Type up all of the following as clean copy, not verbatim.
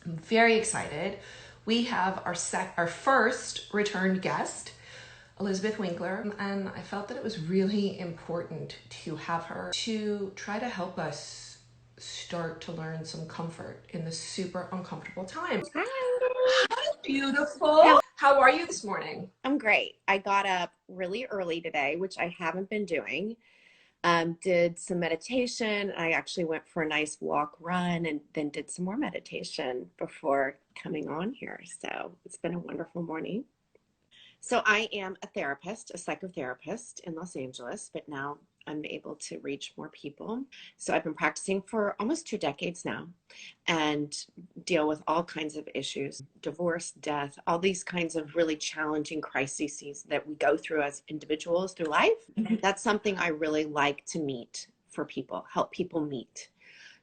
I'm very excited. We have our first return guest, Elizabeth Winkler, and I felt that it was really important to have her to try to help us start to learn some comfort in this super uncomfortable time. Hi, beautiful. How are you this morning? I'm great. I got up really early today, which I haven't been doing. Did some meditation. I actually went for a nice walk, run, and then did some more meditation before coming on here. So it's been a wonderful morning. So I am a therapist, a psychotherapist in Los Angeles, but now I'm able to reach more people. So I've been practicing for almost 2 decades now and deal with all kinds of issues, divorce, death, all these kinds of really challenging crises that we go through as individuals through life. That's something I really like to meet for people, help people meet.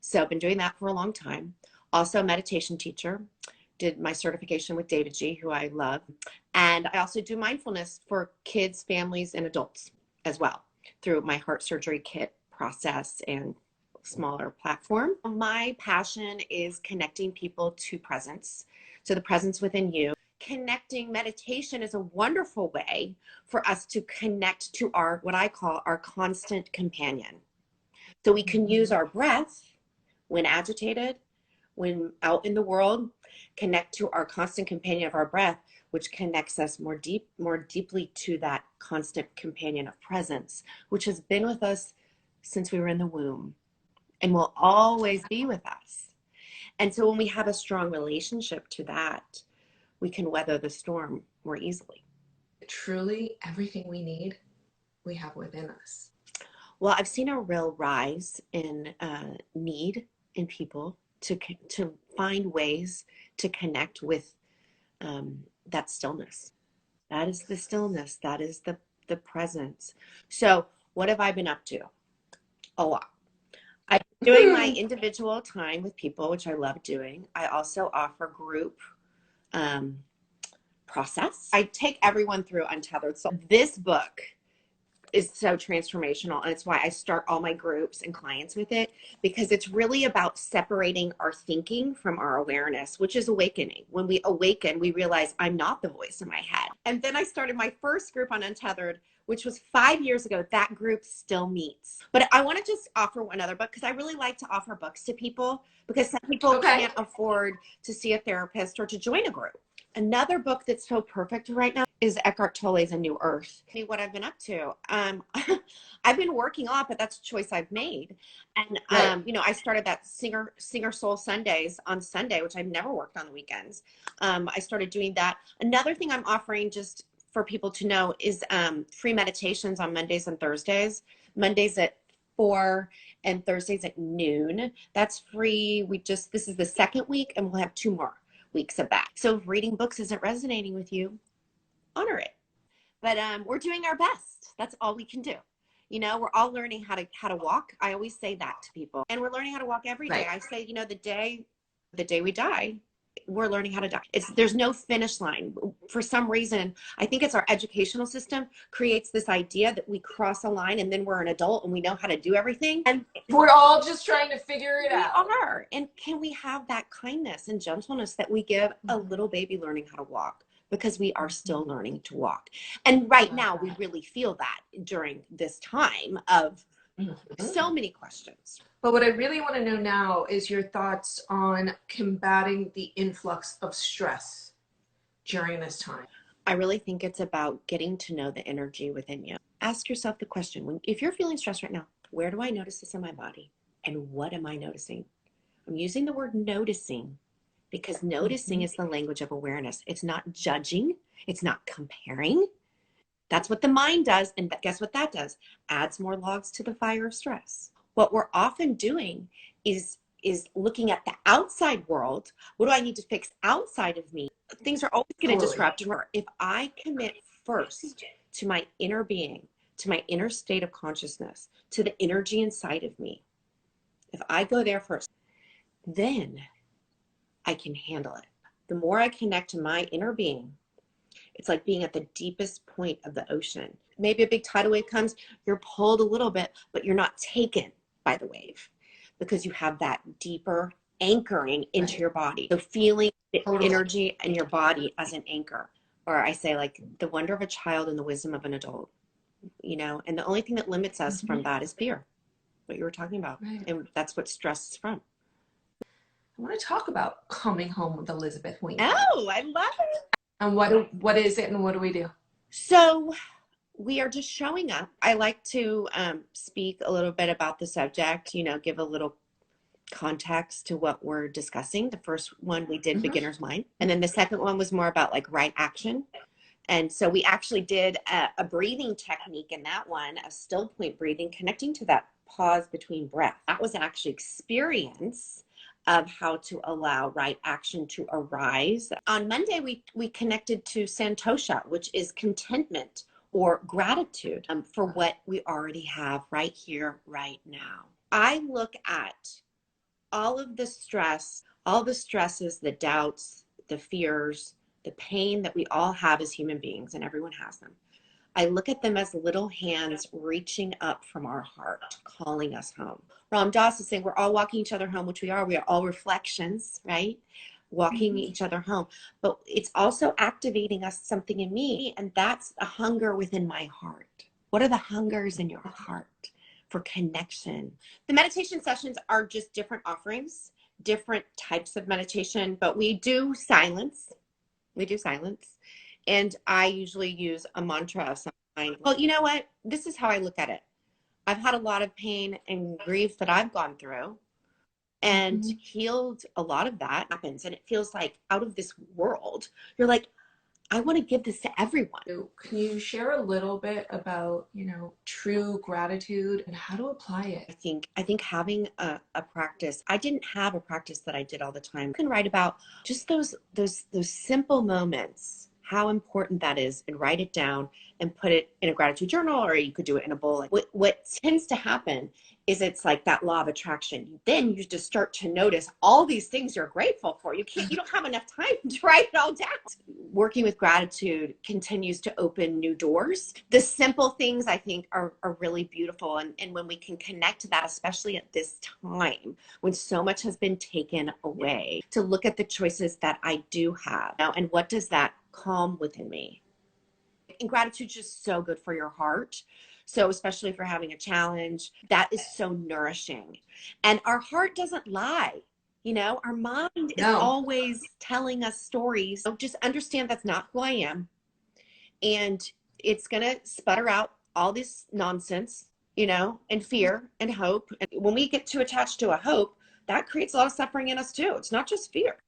So I've been doing that for a long time. Also a meditation teacher, did my certification with David G, who I love. And I also do mindfulness for kids, families, and adults as well through my heart surgery kit process and smaller platform. My passion is connecting people to presence. So the presence within you. Connecting meditation is a wonderful way for us to connect to our, what I call our constant companion. So we can use our breath when agitated, when out in the world, connect to our constant companion of our breath, which connects us more deeply to that constant companion of presence, which has been with us since we were in the womb and will always be with us. And so when we have a strong relationship to that, we can weather the storm more easily. Truly, everything we need, we have within us. Well, I've seen a real rise in need in people to find ways to connect with that stillness. That is the stillness. That is the presence. So what have I been up to? A lot. I'm doing my individual time with people, which I love doing. I also offer group process. I take everyone through Untethered. So this book is so transformational, and it's why I start all my groups and clients with it, because it's really about separating our thinking from our awareness, which is awakening. When we awaken, we realize I'm not the voice in my head. And then I started my first group on Untethered, which was 5 years ago. That group still meets. But I want to just offer one other book, because I really like to offer books to people, because some people can't afford to see a therapist or to join a group. Another book that's so perfect right now is Eckhart Tolle's A New Earth. What I've been up to. I've been working a lot, but that's a choice I've made. And, I started that Singer Soul Sundays on Sunday, which I've never worked on the weekends. I started doing that. Another thing I'm offering, just for people to know, is free meditations on Mondays and Thursdays. Mondays at 4 and Thursdays at noon. That's free. This is the second week, and we'll have 2 more weeks of that. So if reading books isn't resonating with you, honor it. But we're doing our best. That's all we can do. We're all learning how to walk. I always say that to people. And we're learning how to walk every day. I say, the day we die, we're learning how to die. There's no finish line. For some reason, I think it's our educational system creates this idea that we cross a line and then we're an adult and we know how to do everything. And we're all just trying to figure it out. We are. And can we have that kindness and gentleness that we give a little baby learning how to walk? Because we are still learning to walk. And right now we really feel that during this time of so many questions. But what I really want to know now is your thoughts on combating the influx of stress during this time. I really think it's about getting to know the energy within you. Ask yourself the question, if you're feeling stressed right now, where do I notice this in my body? And what am I noticing? I'm using the word noticing, because noticing is the language of awareness. It's not judging. It's not comparing. That's what the mind does. And guess what that does? Adds more logs to the fire of stress. What we're often doing is looking at the outside world. What do I need to fix outside of me? Things are always going to disrupt. If I commit first to my inner being, to my inner state of consciousness, to the energy inside of me, if I go there first, then I can handle it. The more I connect to my inner being, it's like being at the deepest point of the ocean. Maybe a big tidal wave comes, you're pulled a little bit, but you're not taken by the wave, because you have that deeper anchoring into Right. your body. So feeling the Totally. energy in your body as an anchor. Or I say like the wonder of a child and the wisdom of an adult, you know, and the only thing that limits us from that is fear, what you were talking about. Right. And that's what stress is from. I want to talk about coming home with Elizabeth Winkler. Oh, I love it. And what is it and what do we do? So we are just showing up. I like to speak a little bit about the subject, you know, give a little context to what we're discussing. The first one we did beginner's mind. And then the second one was more about like right action. And so we actually did a breathing technique in that one, a still point breathing, connecting to that pause between breath. That was actually experience of how to allow right action to arise. On Monday, we connected to Santosha, which is contentment or gratitude for what we already have right here, right now. I look at all of the stress, all the stresses, the doubts, the fears, the pain that we all have as human beings, and everyone has them. I look at them as little hands reaching up from our heart, calling us home. Ram Dass is saying we're all walking each other home, which we are. We are all reflections, right? Walking each other home. But it's also activating us something in me, and that's a hunger within my heart. What are the hungers in your heart for connection? The meditation sessions are just different offerings, different types of meditation, but we do silence. We do silence. And I usually use a mantra of some kind. Well, you know what? This is how I look at it. I've had a lot of pain and grief that I've gone through and healed a lot of that happens. And it feels like out of this world, you're like, I want to give this to everyone. So can you share a little bit about, true gratitude and how to apply it? I think having a practice, I didn't have a practice that I did all the time. You can write about just those simple moments, how important that is, and write it down and put it in a gratitude journal, or you could do it in a bowl. What tends to happen is it's like that law of attraction. Then you just start to notice all these things you're grateful for. You don't have enough time to write it all down. Working with gratitude continues to open new doors. The simple things I think are really beautiful. And when we can connect to that, especially at this time when so much has been taken away, to look at the choices that I do have now and what does that calm within me. And gratitude is just so good for your heart. So especially if you're having a challenge, that is so nourishing. And our heart doesn't lie. Our mind is always telling us stories. So just understand that's not who I am. And it's going to sputter out all this nonsense, and fear and hope. And when we get too attached to a hope, that creates a lot of suffering in us too. It's not just fear.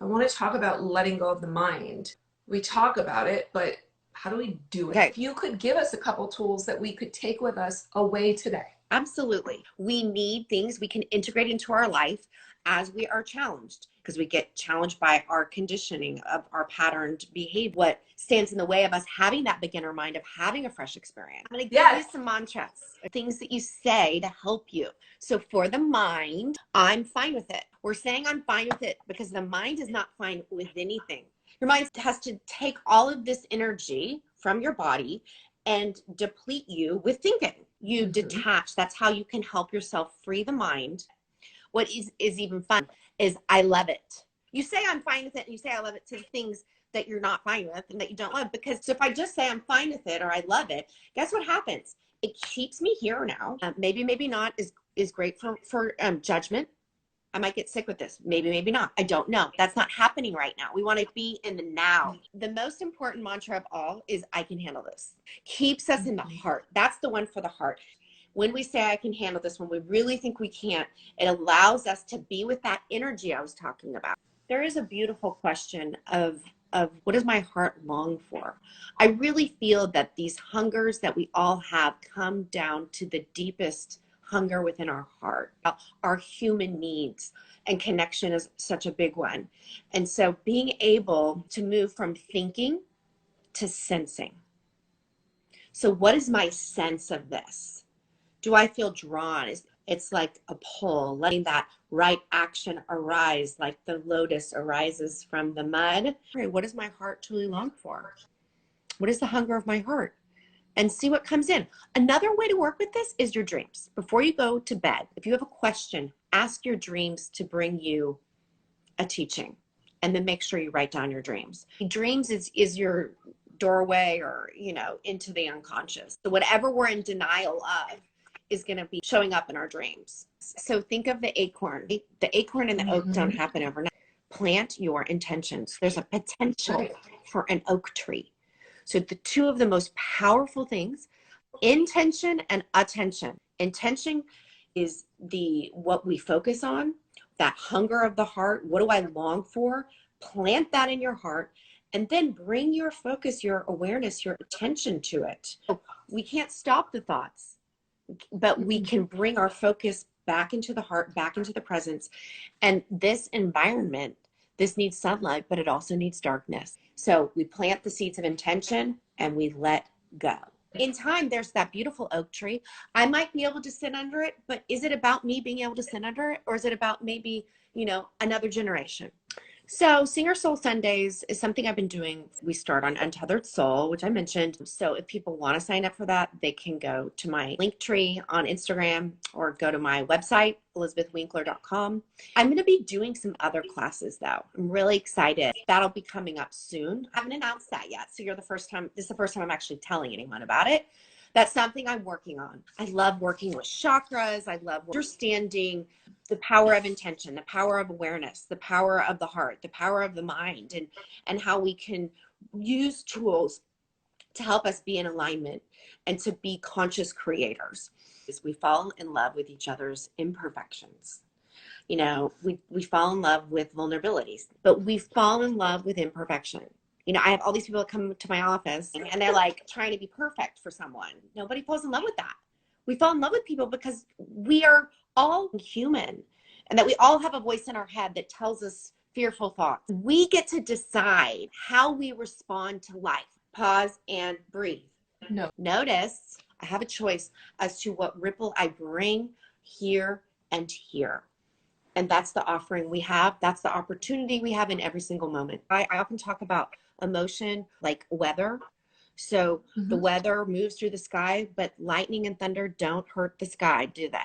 I want to talk about letting go of the mind. We talk about it, but how do we do it? Okay. If you could give us a couple tools that we could take with us away today. Absolutely. We need things we can integrate into our life as we are challenged, because we get challenged by our conditioning of our patterned behavior. What stands in the way of us having that beginner mind, of having a fresh experience? I'm going to give you some mantras, things that you say to help you. So for the mind, I'm fine with it. We're saying I'm fine with it because the mind is not fine with anything. Your mind has to take all of this energy from your body and deplete you with thinking. You detach. That's how you can help yourself free the mind. What is even fun is I love it. You say I'm fine with it, and you say I love it to the things that you're not fine with and that you don't love. Because so if I just say I'm fine with it or I love it, guess what happens? It keeps me here now. Maybe not is great for judgment. I might get sick with this. Maybe not. I don't know. That's not happening right now. We want to be in the now. The most important mantra of all is I can handle this. Keeps us in the heart. That's the one for the heart. When we say I can handle this, when we really think we can't, it allows us to be with that energy I was talking about. There is a beautiful question of what does my heart long for? I really feel that these hungers that we all have come down to the deepest hunger within our heart, our human needs, and connection is such a big one. And so being able to move from thinking to sensing. So what is my sense of this? Do I feel drawn? It's like a pull, letting that right action arise, like the lotus arises from the mud. What does my heart truly long for? What is the hunger of my heart? And see what comes in. Another way to work with this is your dreams. Before you go to bed, if you have a question, ask your dreams to bring you a teaching, and then make sure you write down your dreams. Dreams is your doorway, or, into the unconscious. So whatever we're in denial of is going to be showing up in our dreams. So think of the acorn. The acorn and the oak don't happen overnight. Plant your intentions. There's a potential for an oak tree. So the two of the most powerful things, intention and attention. Intention is what we focus on, that hunger of the heart. What do I long for? Plant that in your heart, and then bring your focus, your awareness, your attention to it. We can't stop the thoughts, but we can bring our focus back into the heart, back into the presence. And this environment, this needs sunlight, but it also needs darkness. So we plant the seeds of intention and we let go. In time, there's that beautiful oak tree. I might be able to sit under it, but is it about me being able to sit under it? Or is it about maybe, another generation? So Singer Soul Sundays is something I've been doing. We start on Untethered Soul, which I mentioned. So if people want to sign up for that, they can go to my link tree on Instagram or go to my website, elizabethwinkler.com. I'm going to be doing some other classes though. I'm really excited. That'll be coming up soon. I haven't announced that yet. So this is the first time I'm actually telling anyone about it. That's something I'm working on. I love working with chakras. I love understanding the power of intention, the power of awareness, the power of the heart, the power of the mind, and how we can use tools to help us be in alignment and to be conscious creators. We fall in love with each other's imperfections. We fall in love with vulnerabilities, but we fall in love with imperfection. I have all these people that come to my office and they're like trying to be perfect for someone. Nobody falls in love with that. We fall in love with people because we are all human, and that we all have a voice in our head that tells us fearful thoughts. We get to decide how we respond to life. Pause and breathe. No. Notice I have a choice as to what ripple I bring here and here. And that's the offering we have. That's the opportunity we have in every single moment. I often talk about emotion like weather. So the weather moves through the sky, but lightning and thunder don't hurt the sky, do they?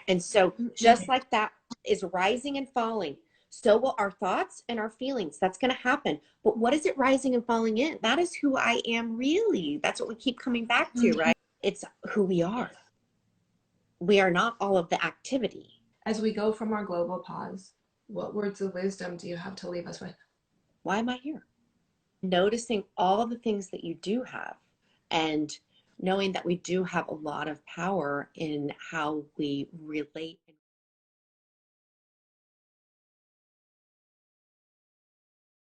And so just like that is rising and falling, so will our thoughts and our feelings. That's going to happen. But what is it rising and falling in? That is who I am really. That's what we keep coming back to, right? It's who we are. We are not all of the activity. As we go from our global pause, what words of wisdom do you have to leave us with? Why am I here? Noticing all the things that you do have, and knowing that we do have a lot of power in how we relate.